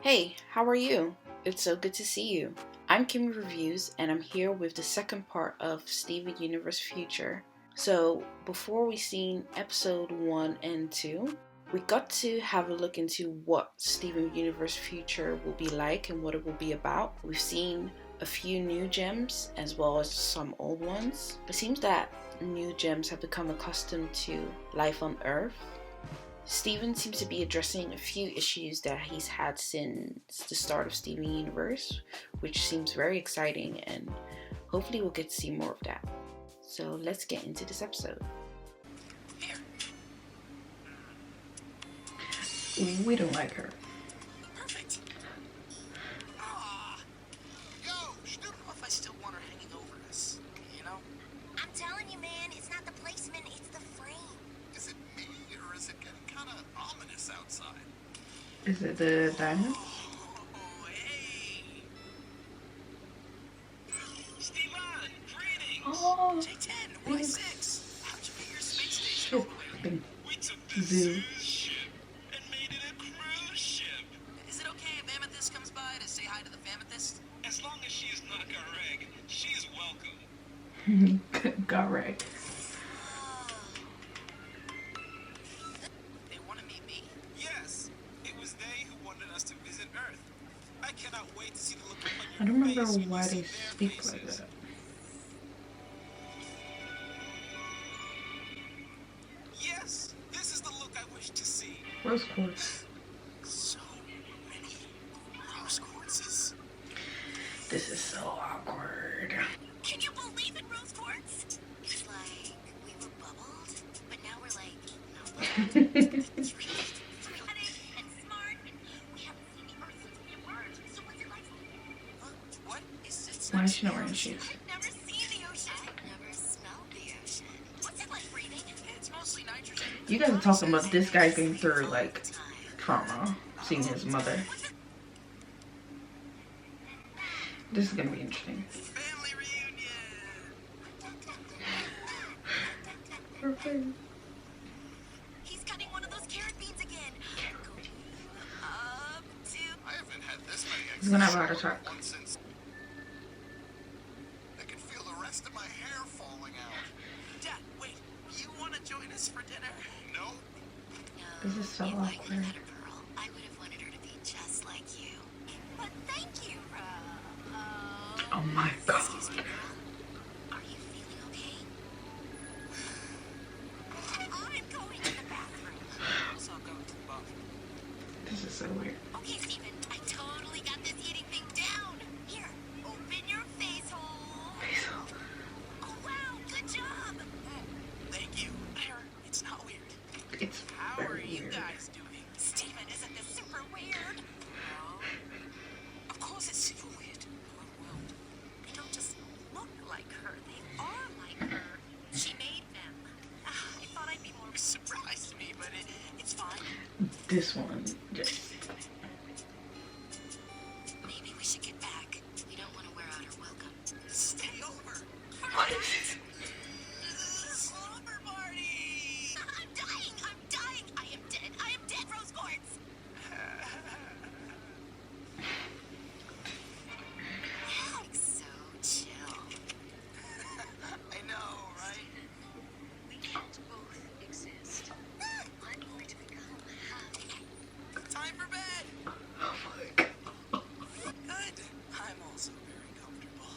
Hey, how are you? It's so good to see you. I'm Kimmy Reviews, and I'm here with the second part of Steven Universe Future. So, before we seen episode 1 and 2, we got to have a look into what Steven Universe Future will be like and what it will be about. We've seen a few new gems as well as some old ones. It seems that new gems have become accustomed to life on Earth. Steven seems to be addressing a few issues that he's had since the start of Steven Universe, which seems very exciting, and hopefully we'll get to see more of that. So let's get into this episode. We don't like her. Perfect. Yo, stupid if I still want her hanging over us, you know? I'm telling you, man, it's not the placement, it's the frame. Is it me, or is it getting kind of ominous outside? Is it the diamond? Oh, hey. Steven, greetings. Oh, J10, Y6. How'd you get your space station all the way? We took the Zoo. ship and made it a cruise ship. Is it okay if Amethyst comes by to say hi to the Famethyst? As long as she's not Gareg, she's welcome. Got right. They want to meet me? Yes, it was they who wanted us to visit Earth. I cannot wait to see the look on I your don't remember face when why you see they their speak like faces. that. Yes, this is the look I wish to see. Rose quartz. So many rose quartzes. This is so awkward. Can you believe it, Rose Quartz? It's like we were bubbled, but now we're like, not bubbled. It's really funny and smart, and we haven't seen the Earth since we emerged. So what's it like? Huh? What? It's Why not is she not wearing shoes? I've never seen the ocean. I've never smelled the ocean. What's it like breathing? It's mostly nitrogen. You guys are talking about this guy going through like trauma, seeing his mother. This is gonna be interesting. Family reunion. He's cutting one of those carrot beans again. Up to. I haven't had this many He's gonna have a heart eggs attack. once since. I can feel the rest of my hair falling out. Dad, wait. You want to join us for dinner? No, This is so If I awkward. had a pearl, I would have wanted her to be just like you. But thank you, Oh my god. Excuse me, girl. Are you feeling okay? I'm going to the bathroom. Let's all go to the bathroom. This is so weird. Okay, Steven, I totally got this eating thing down. Here, open your face hole. Oh, wow, good job. Thank you. There, it's not weird. It's How are very you weird. guys doing? Steven, isn't this super weird? No. Of course it's super weird. Well, They don't just look like her, they are like her. She made them. I thought I'd be more it surprised me, but it's fine. This one, just Maybe we should get back. We don't want to wear out our welcome. Stay over. what is this? Slumber party. I'm dying! I'm dying! I am dead, Rose Quartz! Like so chill. I know, right? We can't both exist. I'm going to become happy. Time for bed. Oh my god. Good. I'm also very comfortable.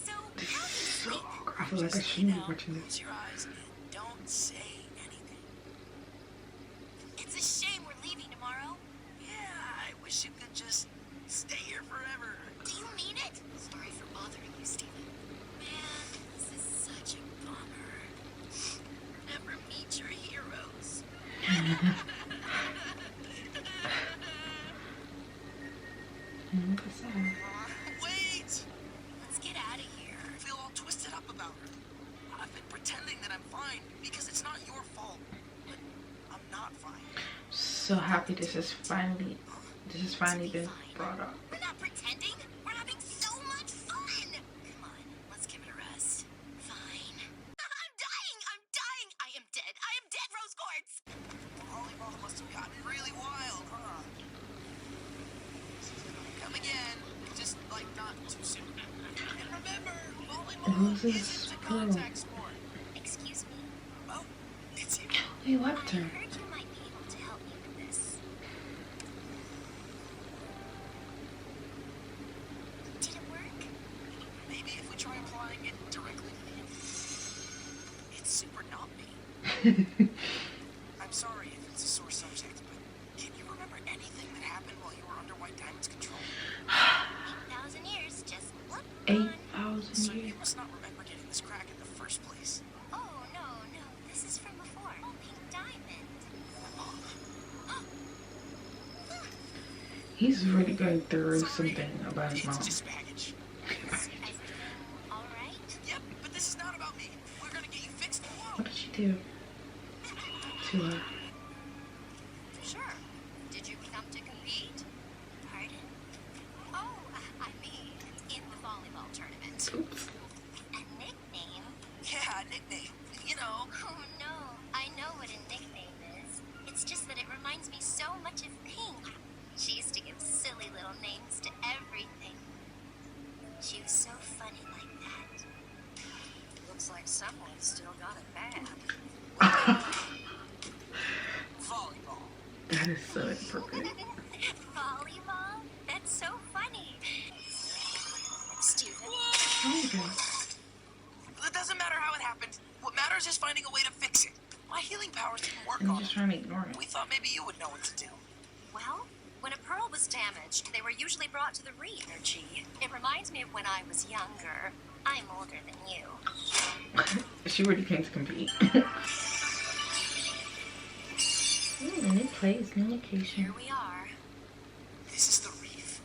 So, This how is do you so sleep? awkward. I feel like I shouldn't be watching Close this. your eyes and don't say anything. It's a shame we're leaving tomorrow. Yeah, I wish you could just stay here forever. Do you mean it? Sorry for bothering you, Steven. Man, this is such a bummer. Never meet your heroes. Look at that. Wait! Let's get out of here. I feel all twisted up about her. I've been pretending that I'm fine because it's not your fault. But I'm not fine. So happy this has finally been brought up. We're not pretending. We're having so much fun. Come on, let's give it a rest. Fine. I'm dying. I'm dying. I am dead. I am dead, Rose Quartz. VolleyBall must have gotten really wild, huh? too soon. And remember, Who's volleyball this isn't a girl? contact sport. Excuse me. Oh, it's you. He left I her. heard you might be able to help me with this. Did it work? Maybe if we try applying it directly to you. It's super not me. I'm sorry if it's a sore subject, but can you remember anything that happened while you were under White Diamond's control? 8,000 years, just look 8,000 So years. you must not remember getting this crack in the first place. Oh, no, this is from before. Oh, Pink Diamond. He's really going through something about his It's mom. just baggage. Is everything all right? Yep, but this is not about me. We're gonna get you fixed tomorrow. What did she do to her? Sure. Did you come to compete? Pardon? Oh, I mean, in the volleyball tournament. Oops. A nickname? Yeah, nickname. You know. Oh no, I know what a nickname is. It's just that it reminds me so much of Pink. She used to give silly little names to everything. She was so funny like that. Looks like someone still got it bad. Volleyball. That is so inappropriate. Volleyball? That's so funny. Student. Oh my god. It doesn't matter how it happened. What matters is finding a way to fix it. My healing powers didn't work I'm on just it. trying to ignore it. We thought maybe you would know what to do. Well, when a pearl was damaged, they were usually brought to the re-energy. It reminds me of when I was younger. I'm older than you. She really came to compete. New place, new location. Here we are. This is the reef.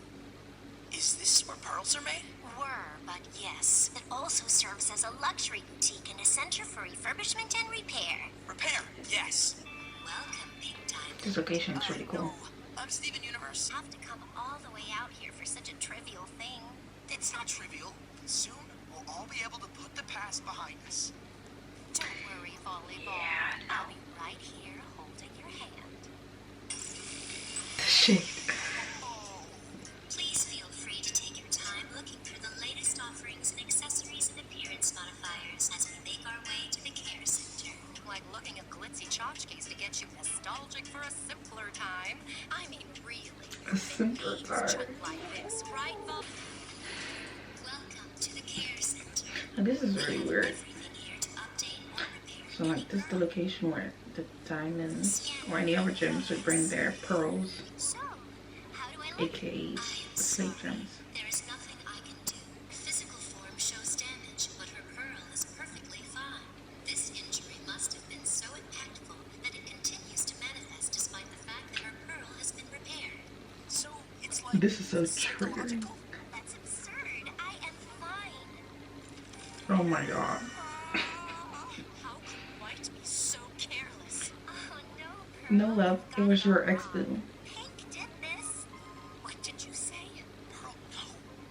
Is this where pearls are made? Were, but yes. It also serves as a luxury boutique and a center for refurbishment and repair. Repair, yes. Welcome, Pink Diamond. This location is really cool. No, I'm Steven Universe. Have to come all the way out here for such a trivial thing. It's not trivial. Soon, we'll all be able to put the past behind us. Don't worry, volleyball. Yeah, I'll be right here holding your hand. The shade. Oh, Please feel free to take your time looking through the latest offerings and accessories and appearance modifiers as we make our way to the care center. Like looking at glitzy tchotchkes to get you nostalgic for a simpler time. I mean, really. A simpler Things time. just like this, right, Vol? Welcome to the care center. Now, this is really weird. Everything here to update or repair. So like this is the location where the diamonds or any other gems would bring their pearls, So, how do I look? aka slave gems. There is nothing I can do. Physical form shows damage, but her pearl is perfectly fine. This injury must have been so impactful that it continues to manifest despite the fact that her pearl has been repaired. so it's like This is so triggering. psychological. That's absurd. I am fine. Oh my god. How could White be so careless? Oh no, No love, it was your ex-boo. Pink did this. What did you say? Pearl, no.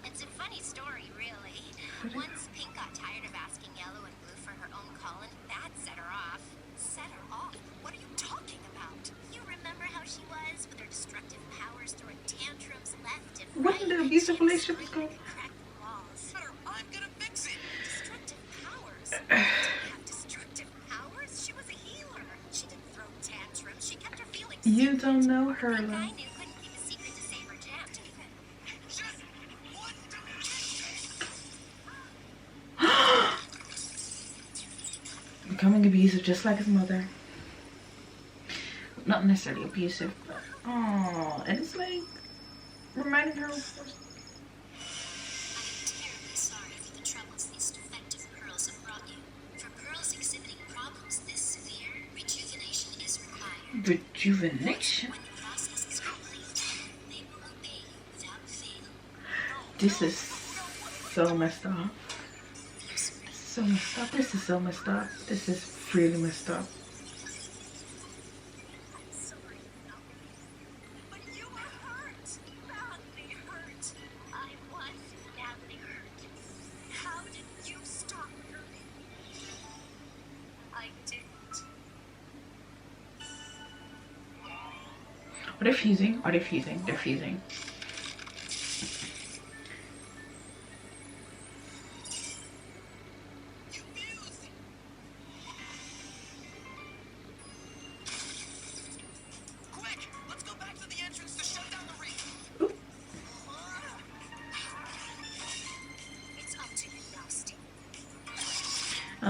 It's a funny story, really. Once Pink got tired of asking Yellow and Blue for her own Colin, that set her off. Set her off. What are you talking about? You remember how she was with her destructive powers throwing tantrums left and When right? the abusive She would relationship scream go? and crack the walls. Matter, I'm gonna fix it. Destructive powers? She didn't have destructive powers. She was a healer. She didn't throw tantrums. She kept her feelings You secret. don't know her, Pink I love. knew couldn't keep a secret to save her jam. Just one Becoming abusive just like his mother. Not necessarily abusive, but oh, and it's like reminding her of I am terribly sorry for the troubles these defective pearls have brought you. For pearls exhibiting problems this severe, rejuvenation is required. rejuvenation. When the process is complete, they will obey you without fail. This is so messed up. So messed up. This is so messed up. This is really messed up. I'm sorry, but you were hurt. Badly hurt. I was badly hurt. How did you stop hurting? I didn't. Are they fusing? Are they fusing? They're fusing.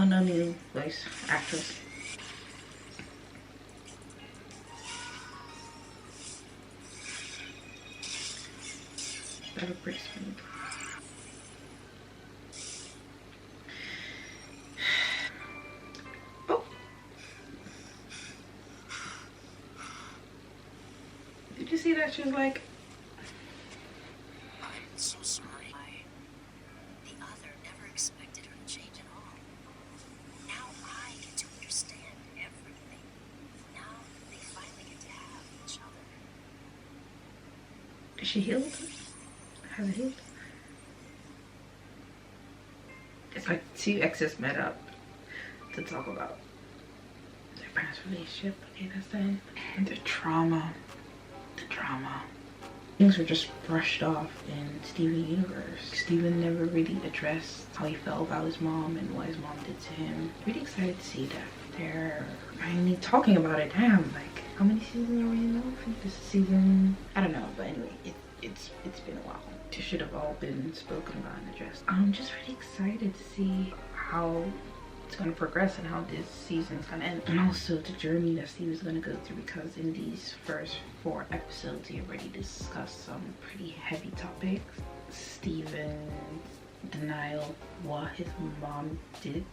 Oh, no new voice actress. That looked pretty smooth. Oh! Did you see that? She was like, I'm so sorry. The other never expected her to change at all. Now I get to understand everything. Now they finally get to have each other. is she healed? Has it healed? It's like two exes met up to talk about their past relationship. Okay, that's the end. And the trauma. Things were just brushed off in Steven Universe. Steven never really addressed how he felt about his mom and what his mom did to him. Really excited to see that. They're finally talking about it. Damn, like how many seasons are we in now? I think this is season, I don't know, but anyway, it's been a while. It should have all been spoken about and addressed. I'm just really excited to see how it's going to progress and how this season's going to end, and also the journey that Steve is going to go through, because in these first 4 episodes he already discussed some pretty heavy topics. Steven's denial of what his mom did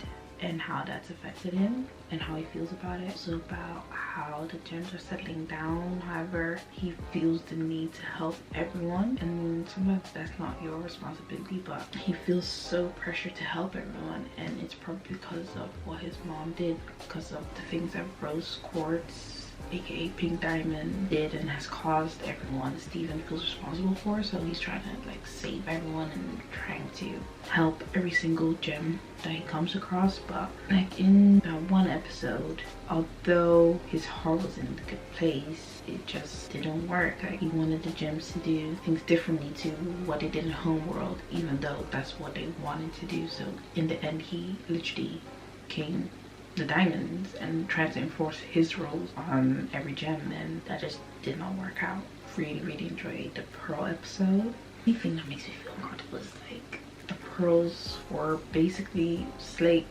and how that's affected him and how he feels about it. Also about how the gems are settling down. However, he feels the need to help everyone, and sometimes that's not your responsibility, but he feels so pressured to help everyone, and it's probably because of what his mom did, because of the things that Rose Quartz, aka Pink Diamond, did and has caused everyone Steven feels responsible for. So he's trying to like save everyone and trying to help every single gem that he comes across. But like in that one episode, although his heart was in a good place, it just didn't work. Like he wanted the gems to do things differently to what they did in Homeworld, even though that's what they wanted to do. So in the end, he literally came the diamonds and tried to enforce his rules on every gem, and that just did not work out. Really enjoyed the Pearl episode. Anything that makes me feel uncomfortable is like the pearls were basically slate.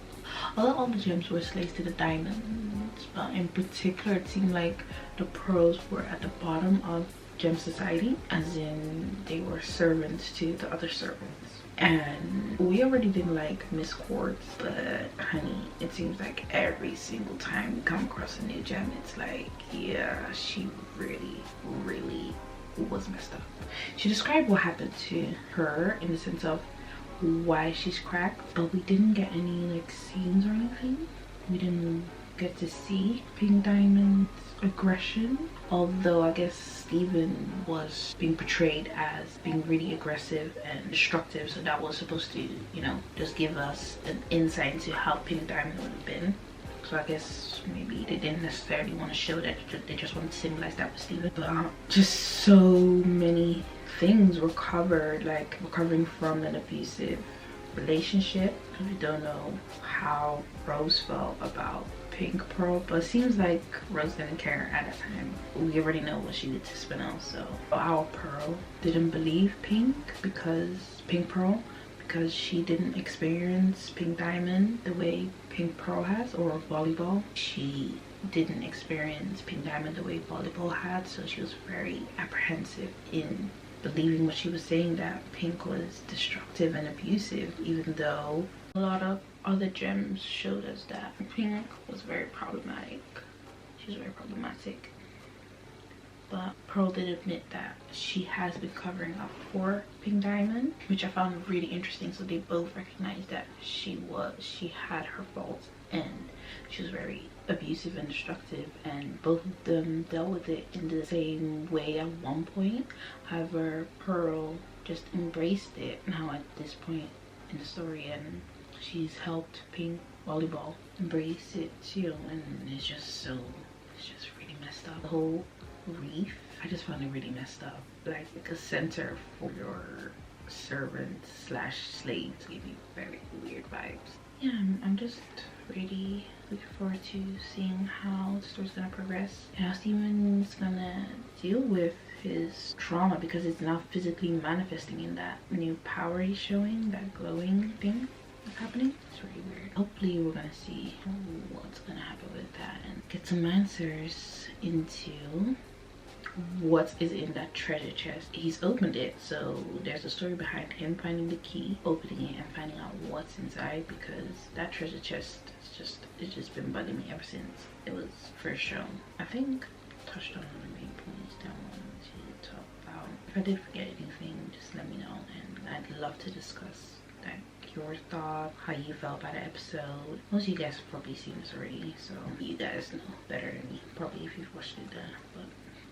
Although all the gems were slaves to the diamonds, but in particular it seemed like the pearls were at the bottom of gem society, as in they were servants to the other servants. And we already didn't like Miss Quartz, but honey, it seems like every single time we come across a new gem, it's like, yeah, she really was messed up. She described what happened to her in the sense of why she's cracked, but we didn't get any like scenes or anything. We didn't get to see Pink Diamond's aggression, although I guess Steven was being portrayed as being really aggressive and destructive, so that was supposed to, you know, just give us an insight into how Pink Diamond would have been. So I guess maybe they didn't necessarily want to show that, they just wanted to symbolize that with Steven. But just so many things were covered, like recovering from an abusive relationship. We don't know how Rose felt about Pink Pearl, but it seems like Rose didn't care at that time. We already know what she did to Spinel, so our Pearl didn't believe Pink Pearl, because she didn't experience Pink Diamond the way Pink Pearl has, or VolleyBall. She didn't experience Pink Diamond the way VolleyBall had, so she was very apprehensive in believing what she was saying, that Pink was destructive and abusive, even though a lot of other gems showed us that Pink was very problematic. She was very problematic. But Pearl did admit that she has been covering up for Pink Diamond, which I found really interesting. So they both recognized that she had her faults and she was very abusive and destructive, and both of them dealt with it in the same way at one point. However, Pearl just embraced it now at this point in the story, and she's helped Pink VolleyBall embrace it too, and it's just really messed up. The whole reef, I just found it really messed up. Like a center for your servants slash slaves, give you very weird vibes. Yeah, I'm just really looking forward to seeing how the story's gonna progress and how Steven's gonna deal with his trauma, because it's now physically manifesting in that new power he's showing, that glowing thing. what's happening. It's really weird. Hopefully we're gonna see what's gonna happen with that and get some answers into what is in that treasure chest. He's opened it, so there's a story behind him finding the key, opening it, and finding out what's inside, because that treasure chest is it's just been bugging me ever since it was first shown. I think I touched on the main points that I wanted to talk about. If I did forget anything, just let me know, and I'd love to discuss that, your thoughts, how you felt about the episode. Most of you guys have probably seen this already, so you guys know better than me, probably, if you've watched it. But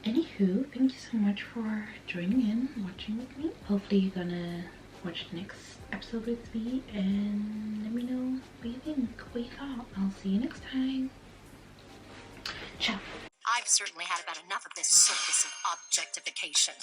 anywho, thank you so much for joining in, watching with me. Hopefully you're gonna watch the next episode with me and let me know what you think, what you thought. I'll see you next time. Ciao. I've certainly had about enough of this circus of objectification.